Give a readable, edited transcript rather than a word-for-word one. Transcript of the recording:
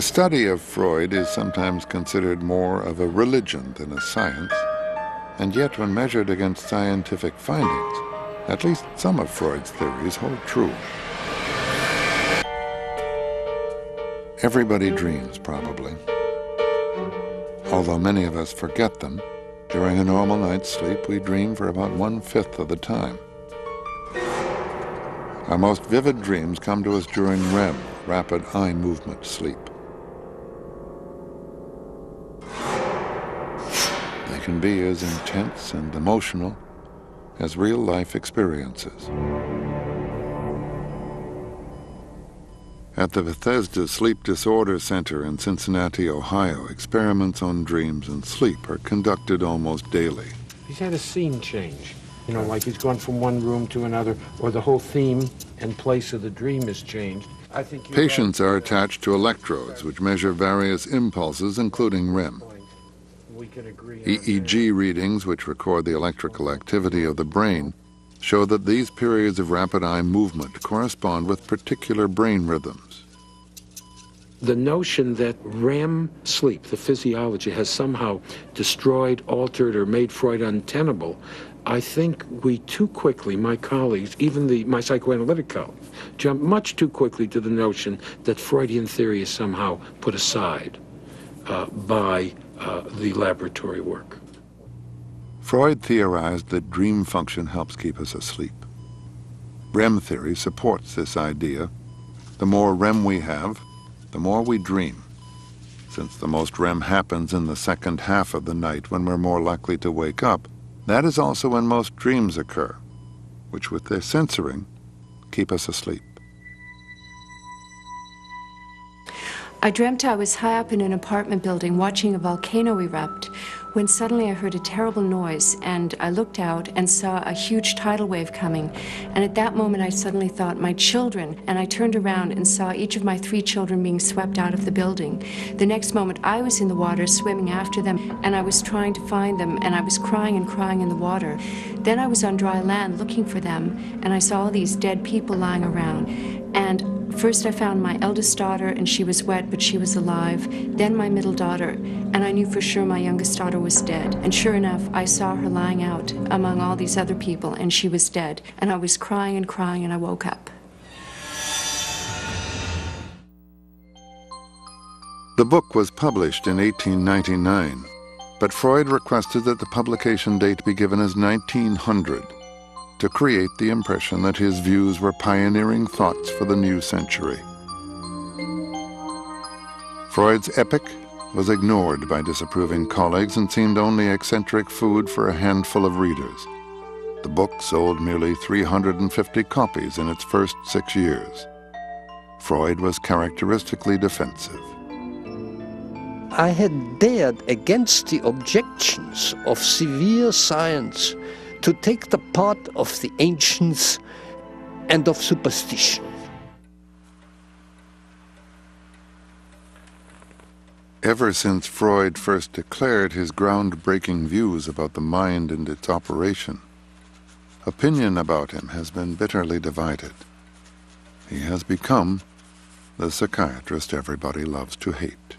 The study of Freud is sometimes considered more of a religion than a science, and yet when measured against scientific findings, at least some of Freud's theories hold true. Everybody dreams, probably. Although many of us forget them, during a normal night's sleep we dream for about 1/5 of the time. Our most vivid dreams come to us during REM, rapid eye movement sleep. They can be as intense and emotional as real-life experiences. At the Bethesda Sleep Disorder Center in Cincinnati, Ohio, experiments on dreams and sleep are conducted almost daily. He's had a scene change. You know, like he's gone from one room to another, or the whole theme and place of the dream has changed. I think patients are attached to electrodes which measure various impulses, including REM. EEG readings, which record the electrical activity of the brain, show that these periods of rapid eye movement correspond with particular brain rhythms. The notion that REM sleep, the physiology, has somehow destroyed, altered, or made Freud untenable, I think we too quickly, my colleagues, even my psychoanalytic colleagues, jump much too quickly to the notion that Freudian theory is somehow put aside by the laboratory work. Freud theorized that dream function helps keep us asleep. REM theory supports this idea. The more REM we have, the more we dream, since the most REM happens in the second half of the night when we're more likely to wake up. That is also when most dreams occur, which with their censoring, keep us asleep. I dreamt I was high up in an apartment building watching a volcano erupt when suddenly I heard a terrible noise, and I looked out and saw a huge tidal wave coming. And at that moment I suddenly thought, my children, and I turned around and saw each of my 3 children being swept out of the building. The next moment I was in the water swimming after them, and I was trying to find them, and I was crying and crying in the water. Then I was on dry land looking for them, and I saw all these dead people lying around. And first I found my eldest daughter, and she was wet, but she was alive. Then my middle daughter, and I knew for sure my youngest daughter was dead. And sure enough, I saw her lying out among all these other people, and she was dead. And I was crying and crying, and I woke up. The book was published in 1899, but Freud requested that the publication date be given as 1900. to create the impression that his views were pioneering thoughts for the new century. Freud's epic was ignored by disapproving colleagues and seemed only eccentric food for a handful of readers. The book sold merely 350 copies in its first 6 years. Freud was characteristically defensive. I had dared, against the objections of severe science, to take the part of the ancients and of superstition. Ever since Freud first declared his groundbreaking views about the mind and its operation, opinion about him has been bitterly divided. He has become the psychiatrist everybody loves to hate.